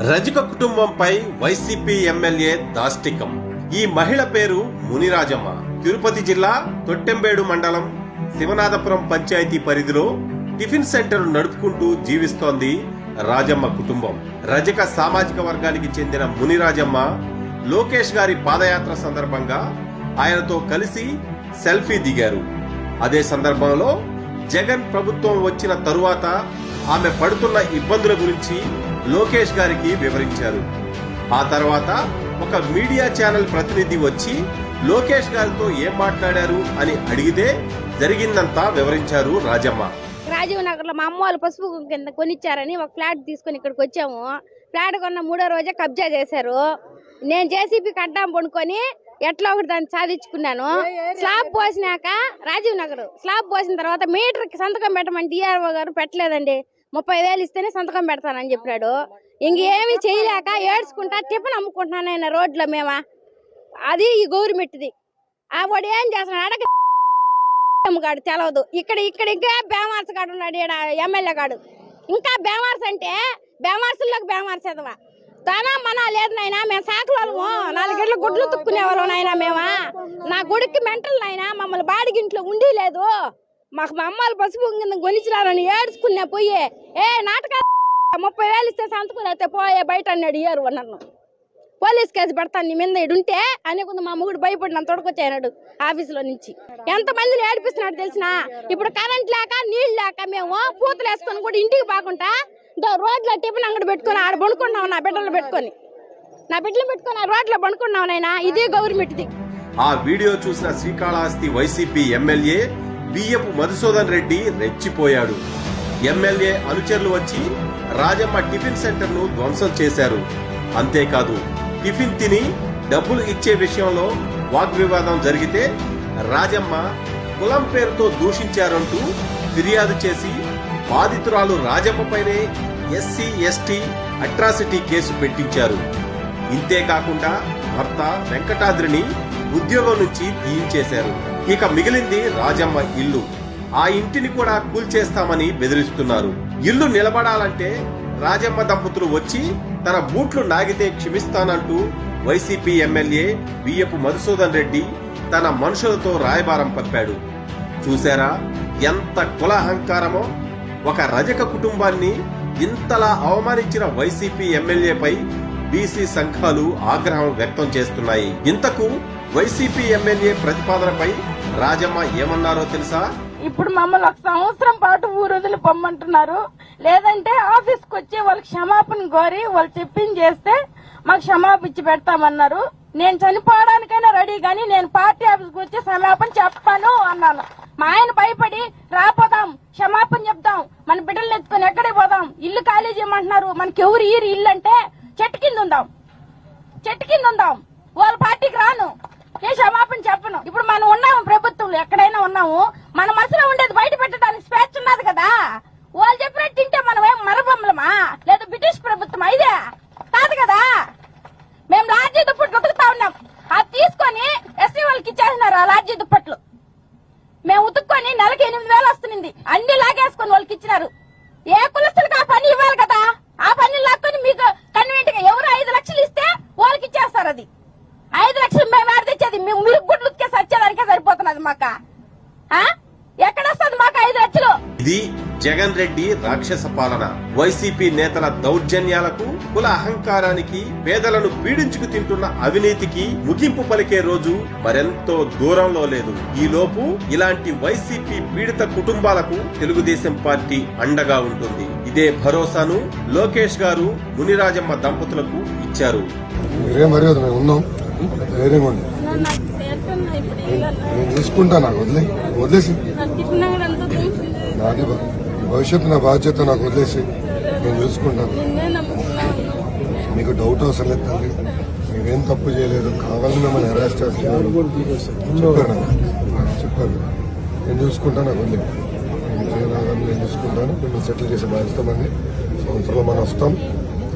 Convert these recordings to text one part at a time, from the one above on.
రజక కుటుంబంపై YCP MLA దాష్టికం. ఈ మహిళ పేరు మునిరాజమ్మ. తిరుపతి జిల్లా తొట్టెంబేడు మండలం శివనాథపురం పంచాయతీ పరిధిలో టిఫిన్ సెంటర్ నడుపుకుంటూ జీవిస్తోంది రాజమ్మ కుటుంబం. రజక సామాజిక వర్గానికి చెందిన మునిరాజమ్మ లోకేష్ గారి పాదయాత్ర సందర్భంగా ఆయనతో కలిసి సెల్ఫీ దిగారు. అదే సందర్భంలో జగన్ ప్రభుత్వం వచ్చిన తరువాత ఆమె పడుతున్న ఇబ్బందుల గురించి లోకేష్ గారికి వివరించారు. ఆ తర్వాత ఒక మీడియా ఛానల్ ప్రతినిధి వచ్చి లోకేష్ గారితో ఏం మాట్లాడారు అని అడిగితే జరిగిందంతా వివరించారు రాజమ్మ. రాజీవ్ నగర్ లో మా అమ్మ వాళ్ళు పసుపు కింద కొనిచ్చారని ఒక ఫ్లాట్ తీసుకుని ఇక్కడికి వచ్చాము. ఫ్లాట్ కొన్న 3వ రోజే కబ్జా చేశారు. నేను జేసీబీ కడ్డాం పడుకొని ఎట్లా ఒకటి దాన్ని సాధించుకున్నాను. స్లాబ్ పోసినాక రాజీవ్ నగర్ స్లాబ్ పోసిన తర్వాత మీటర్కి సంతకం పెట్టమని డిఆర్ఓ గారు పెట్టలేదండి. 30,000 ఇస్తేనే సంతకం పెడతానని చెప్పాడు. ఇంకేమి చేయలేక ఏడ్చుకుంటా టిఫిన్ అమ్ముకుంటున్నాను ఆయన రోడ్లో మేమా. అది ఈ గవర్నమెంట్ది. ఆ వాడు ఏం చేస్తున్నాడు అడగ గాడు తెలవదు. ఇక్కడ ఇంకా బేమార్స్ గాడు ఉన్నాడు ఎమ్మెల్యే గాడు. ఇంకా బేమార్స్ అంటే బేమార్సుల్లోకి బేమార్సేదవా తానా మన లేదు నాయన. మేము సాకులము 4 గంటల గుడ్లు తుక్కునేవాళ్ళం నాయన. మేమా నా గుడికి మెంటల్ నాయన. మమ్మల్ని బాడిగింట్లో ఉండి లేదు. మాకు మా అమ్మాయిలు పసుపు కింద కొనిచ్చినారని ఏడ్చుకున్నా పోయి నాటకాలు 30,000 ఇస్తే సంతకం అయితే పోయే బయట అన్నాడు. ఇయ్యారు నన్ను పోలీస్ కేసు పెడతాను నీ మీద ఇడుంటే అని కొంత మా ముగ్గుడు భయపడి నన్ను తొడకొచ్చాడు ఆఫీసులో నుంచి. ఎంతమందిని ఏడిపిస్తున్నాడు తెలిసిన. ఇప్పుడు కరెంట్ లేక నీళ్ళు లేక మేము పూతలు వేసుకొని కూడా ఇంటికి బాగుంటా రోడ్లో టిఫిన్ అంగడి పెట్టుకుని ఆడ పడుకున్నాం. నా బిడ్డలు పెట్టుకొని ఆ రోడ్లో పడుకున్నాం నాయన. ఇదే గవర్నమెంట్ది. ఆ వీడియో చూసిన శ్రీకాళహస్తి వైసీపీ ఎమ్మెల్యే బియ్యపు మధుసూదన్ రెడ్డి రెచ్చిపోయాడు. ఎమ్మెల్యే అనుచరులు వచ్చి రాజమ్మ టిఫిన్ సెంటర్ ను ధ్వంసం చేశారు. అంతేకాదు టిఫిన్ తిని డబ్బులు ఇచ్చే విషయంలో వాగ్వివాదం జరిగితే రాజమ్మ కులం పేరుతో దూషించారంటూ ఫిర్యాదు చేసి బాధితురాలు రాజమ్మపైనే ఎస్సీ ఎస్టీ అట్రాసిటీ కేసు పెట్టించారు. ఇంతేకాకుండా భర్త వెంకటాద్రిని ఉద్యోగం నుంచి తీయించేశారు. ఇక మిగిలింది రాజమ్మ ఇల్లు. ఆ ఇంటిని కూడా కూల్చేస్తామని బెదిరిస్తున్నారు. ఇల్లు నిలబడాలంటే రాజమ్మ దంపతులు వచ్చి తన బూట్లు నాగితే క్షమిస్తానంటూ వైసీపీ ఎమ్మెల్యే బియ్యపు మధుసూదన్ రెడ్డి తన మనుషులతో రాయబారం పంపాడు. చూశారా ఎంత కుల అహంకారమో. ఒక రజక కుటుంబాన్ని ఇంతలా అవమానించిన వైసీపీ ఎమ్మెల్యేపై బీసీ సంఘాలు ఆగ్రహం వ్యక్తం చేస్తున్నాయి. ఇంతకు వైసీపీ ఎమ్మెల్యే ప్రతిపాదనపై రాజమ్మ ఏమన్నారో తెలుసా? ఇప్పుడు మమ్మల్ని 1 సంవత్సరం పాటు ఊరు వదిలి పొమ్మంటున్నారు. లేదంటే ఆఫీస్కి వచ్చి వాళ్ళకి క్షమాపణ కోరి వాళ్ళు చెప్పింది చేస్తే మాకు క్షమాపణ ఇచ్చి పెడతామన్నారు. నేను చనిపోవడానికైనా రెడీ గాని నేను పార్టీ ఆఫీస్కి వచ్చి క్షమాపణ చెప్పాను అన్నాను. మా ఆయన భయపడి రాపోదాం క్షమాపణ చెప్దాం మన బిడ్డలు ఎత్తుకొని ఎక్కడికి పోదాం ఇల్లు ఖాళీ చేయమంటున్నారు. మనకి ఎవరు ఈరు ఇల్లు అంటే చెట్టు కింద ఉందాం వాళ్ళ పార్టీకి రాను నేను క్షమాపణ చెప్పను. ఇప్పుడు మనం ఉన్నాము ప్రభుత్వంలో ఎక్కడైనా ఉన్నాము. మన మనసులో ఉండేది బయట పెట్టడానికి స్వేచ్ఛ ఉన్నది కదా. వాళ్ళు చెప్పినట్టు తింటే మనం ఏం మరబొమ్మలమా లేదా బ్రిటిష్ ప్రభుత్వం ఇదే కాదు కదా. మేము లాడ్జీ దుప్పట్లు ఉతుకుతా ఉన్నాం. అది తీసుకొని ఎస్సీ వాళ్ళకి ఇచ్చేసినారు. ఆ లాడ్జీ దుప్పట్లు మేము ఉతుక్కొని నెలకి 8,000 వస్తుంది. అన్ని లాగేసుకొని వాళ్ళకి ఇచ్చినారు. ఏ కులస్తులకు ఆ పని ఇవ్వాలి కదా. ఆ పని లాక్కొని మీకు కన్వీనెంట్ గా ఎవరు 5 లక్షలు ఇస్తే వాళ్ళకి ఇచ్చేస్తారు. అది 5 లక్షలు మేము ఆడ తెచ్చేది మీరు గుడ్లు ఉతికే సచ్చేదానికే సరిపోతున్నది. మాకు ఎక్కడొస్తుంది మాకు 5 లక్షలు. ఇది జగన్ రెడ్డి రాక్షస పాలన. వైసీపీ నేతల దౌర్జన్యాలకు కుల అహంకారానికి పేదలను పీడించుకు తింటున్న అవినీతికి ముగింపు పలికే రోజు మరెంతో దూరంలో లేదు. ఈ లోపు ఇలాంటి వైసీపీ పీడిత కుటుంబాలకు తెలుగుదేశం పార్టీ అండగా ఉంటుంది. ఇదే భరోసాను లోకేష్ గారు మునిరాజమ్మ దంపతులకు ఇచ్చారు. భవిష్యత్తు నా బాధ్యత నాకు వదిలేసి నేను చూసుకుంటాను. మీకు డౌట్ అవసరం లేదు తల్లి. మీరేం తప్పు చేయలేదు. కావాలని మిమ్మల్ని అరెస్ట్ చేస్తున్నారు చెప్పారు. నేను చూసుకుంటాను. నాకు వదిలేదు నేను చూసుకుంటాను. మిమ్మల్ని సెటిల్ చేసే బాధ్యత మంది. సంవత్సరంలో మనం వస్తాం.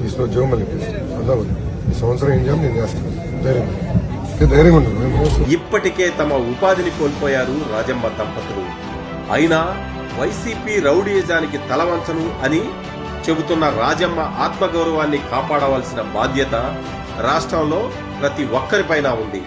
తీసిన ఉద్యోగం మళ్ళీ అదా ఈ సంవత్సరం ఏం చేయాలి నేను చేస్తాను. ధైర్యంగా ఉండదు. ఇప్పటికే తమ ఉపాధిని కోల్పోయారు రాజమ్మ దంపతులు. అయినా వైసీపీ రౌడీయిజానికి తలవంచను అని చెబుతున్న రాజమ్మ ఆత్మగౌరవాన్ని కాపాడవలసిన బాధ్యత రాష్ట్రంలో ప్రతి ఒక్కరిపైన ఉంది.